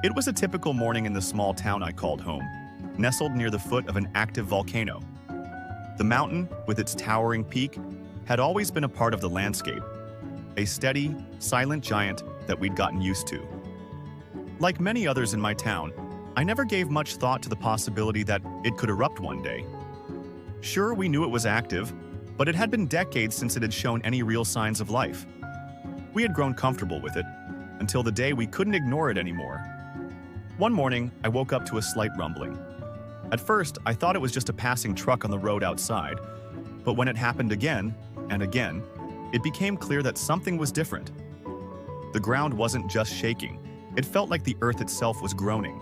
It was a typical morning in the small town I called home, nestled near the foot of an active volcano. The mountain, with its towering peak, had always been a part of the landscape, a steady, silent giant that we'd gotten used to. Like many others in my town, I never gave much thought to the possibility that it could erupt one day. Sure, we knew it was active, but it had been decades since it had shown any real signs of life. We had grown comfortable with it, until the day we couldn't ignore it anymore. One morning, I woke up to a slight rumbling. At first, I thought it was just a passing truck on the road outside, but when it happened again and again, it became clear that something was different. The ground wasn't just shaking, it felt like the earth itself was groaning.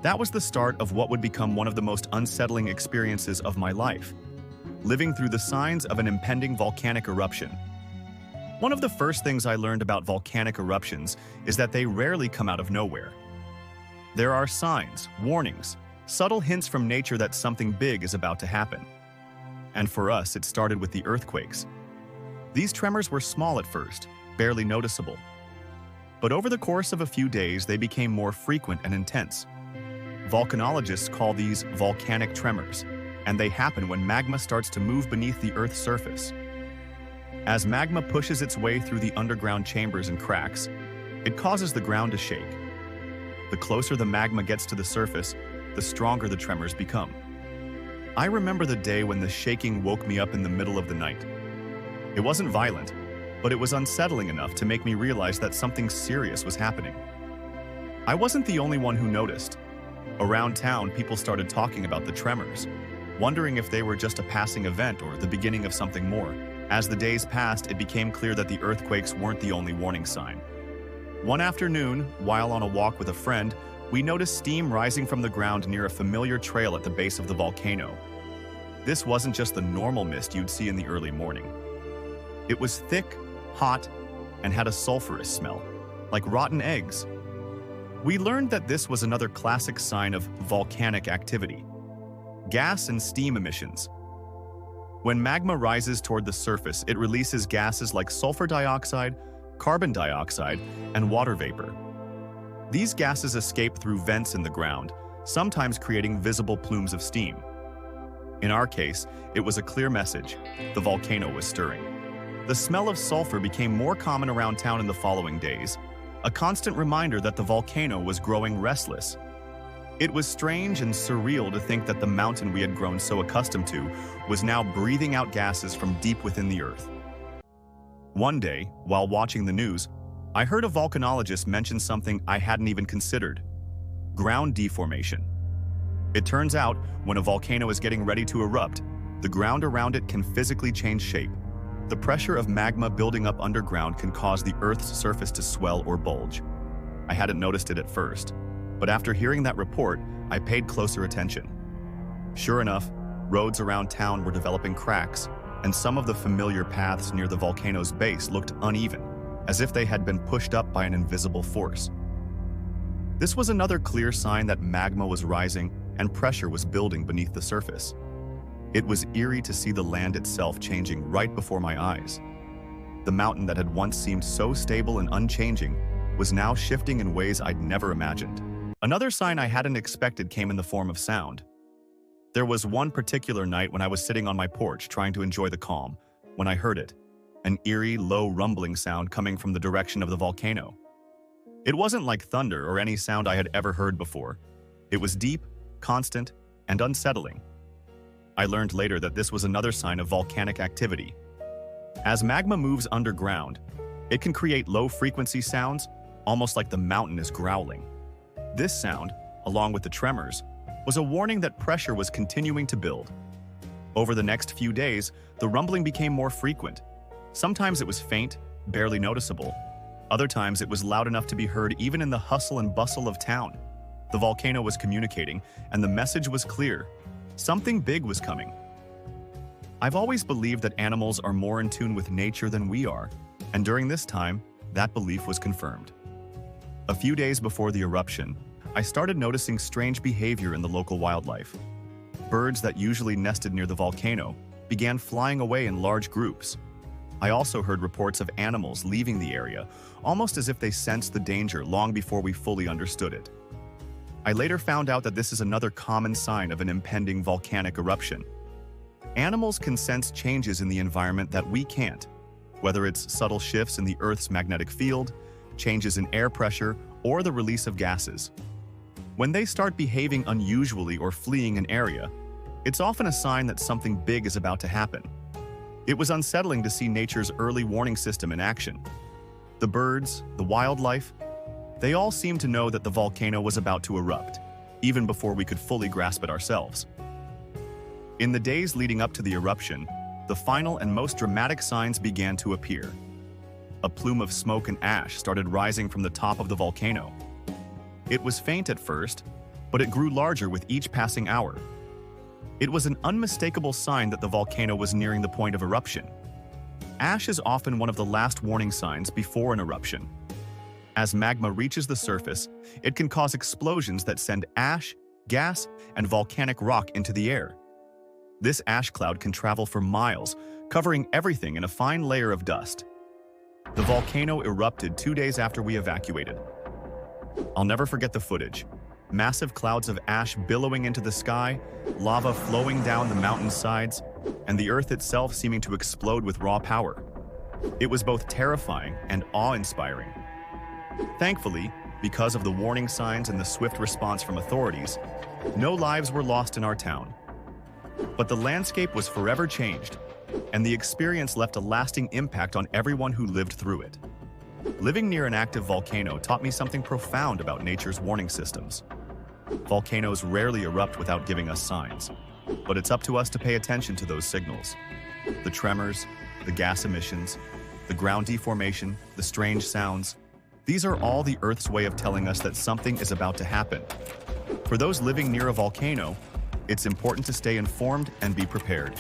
That was the start of what would become one of the most unsettling experiences of my life, living through the signs of an impending volcanic eruption. One of the first things I learned about volcanic eruptions is that they rarely come out of nowhere. There are signs, warnings, subtle hints from nature that something big is about to happen. And for us, it started with the earthquakes. These tremors were small at first, barely noticeable. But over the course of a few days, they became more frequent and intense. Volcanologists call these volcanic tremors, and they happen when magma starts to move beneath the Earth's surface. As magma pushes its way through the underground chambers and cracks, it causes the ground to shake. The closer the magma gets to the surface, the stronger the tremors become. I remember the day when the shaking woke me up in the middle of the night. It wasn't violent, but it was unsettling enough to make me realize that something serious was happening. I wasn't the only one who noticed. Around town, people started talking about the tremors, wondering if they were just a passing event or the beginning of something more. As the days passed, it became clear that the earthquakes weren't the only warning sign. One afternoon, while on a walk with a friend, we noticed steam rising from the ground near a familiar trail at the base of the volcano. This wasn't just the normal mist you'd see in the early morning. It was thick, hot, and had a sulfurous smell, like rotten eggs. We learned that this was another classic sign of volcanic activity: gas and steam emissions. When magma rises toward the surface, it releases gases like sulfur dioxide, carbon dioxide, and water vapor. These gases escape through vents in the ground, sometimes creating visible plumes of steam. In our case, it was a clear message: the volcano was stirring. The smell of sulfur became more common around town in the following days, a constant reminder that the volcano was growing restless. It was strange and surreal to think that the mountain we had grown so accustomed to was now breathing out gases from deep within the earth. One day, while watching the news, I heard a volcanologist mention something I hadn't even considered: ground deformation. It turns out, when a volcano is getting ready to erupt, the ground around it can physically change shape. The pressure of magma building up underground can cause the Earth's surface to swell or bulge. I hadn't noticed it at first, but after hearing that report, I paid closer attention. Sure enough, roads around town were developing cracks, and some of the familiar paths near the volcano's base looked uneven, as if they had been pushed up by an invisible force. This was another clear sign that magma was rising and pressure was building beneath the surface. It was eerie to see the land itself changing right before my eyes. The mountain that had once seemed so stable and unchanging was now shifting in ways I'd never imagined. Another sign I hadn't expected came in the form of sound. There was one particular night when I was sitting on my porch trying to enjoy the calm, when I heard it, an eerie, low rumbling sound coming from the direction of the volcano. It wasn't like thunder or any sound I had ever heard before. It was deep, constant, and unsettling. I learned later that this was another sign of volcanic activity. As magma moves underground, it can create low-frequency sounds, almost like the mountain is growling. This sound, along with the tremors, was a warning that pressure was continuing to build. Over the next few days, the rumbling became more frequent. Sometimes it was faint, barely noticeable. Other times it was loud enough to be heard even in the hustle and bustle of town. The volcano was communicating, and the message was clear: something big was coming. I've always believed that animals are more in tune with nature than we are, and during this time, that belief was confirmed. A few days before the eruption, I started noticing strange behavior in the local wildlife. Birds that usually nested near the volcano began flying away in large groups. I also heard reports of animals leaving the area, almost as if they sensed the danger long before we fully understood it. I later found out that this is another common sign of an impending volcanic eruption. Animals can sense changes in the environment that we can't, whether it's subtle shifts in the Earth's magnetic field, changes in air pressure, or the release of gases. When they start behaving unusually or fleeing an area, it's often a sign that something big is about to happen. It was unsettling to see nature's early warning system in action. The birds, the wildlife, they all seemed to know that the volcano was about to erupt, even before we could fully grasp it ourselves. In the days leading up to the eruption, the final and most dramatic signs began to appear. A plume of smoke and ash started rising from the top of the volcano. It was faint at first, but it grew larger with each passing hour. It was an unmistakable sign that the volcano was nearing the point of eruption. Ash is often one of the last warning signs before an eruption. As magma reaches the surface, it can cause explosions that send ash, gas, and volcanic rock into the air. This ash cloud can travel for miles, covering everything in a fine layer of dust. The volcano erupted 2 days after we evacuated. I'll never forget the footage. Massive clouds of ash billowing into the sky, lava flowing down the mountain's sides, and the earth itself seeming to explode with raw power. It was both terrifying and awe-inspiring. Thankfully, because of the warning signs and the swift response from authorities, no lives were lost in our town. But the landscape was forever changed, and the experience left a lasting impact on everyone who lived through it. Living near an active volcano taught me something profound about nature's warning systems. Volcanoes rarely erupt without giving us signs, but it's up to us to pay attention to those signals. The tremors, the gas emissions, the ground deformation, the strange sounds, these are all the Earth's way of telling us that something is about to happen. For those living near a volcano, it's important to stay informed and be prepared.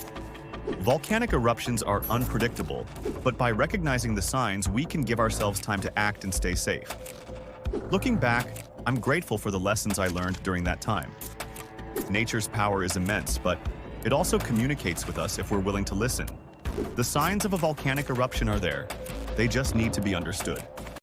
Volcanic eruptions are unpredictable, but by recognizing the signs, we can give ourselves time to act and stay safe. Looking back, I'm grateful for the lessons I learned during that time. Nature's power is immense, but it also communicates with us if we're willing to listen. The signs of a volcanic eruption are there. They just need to be understood.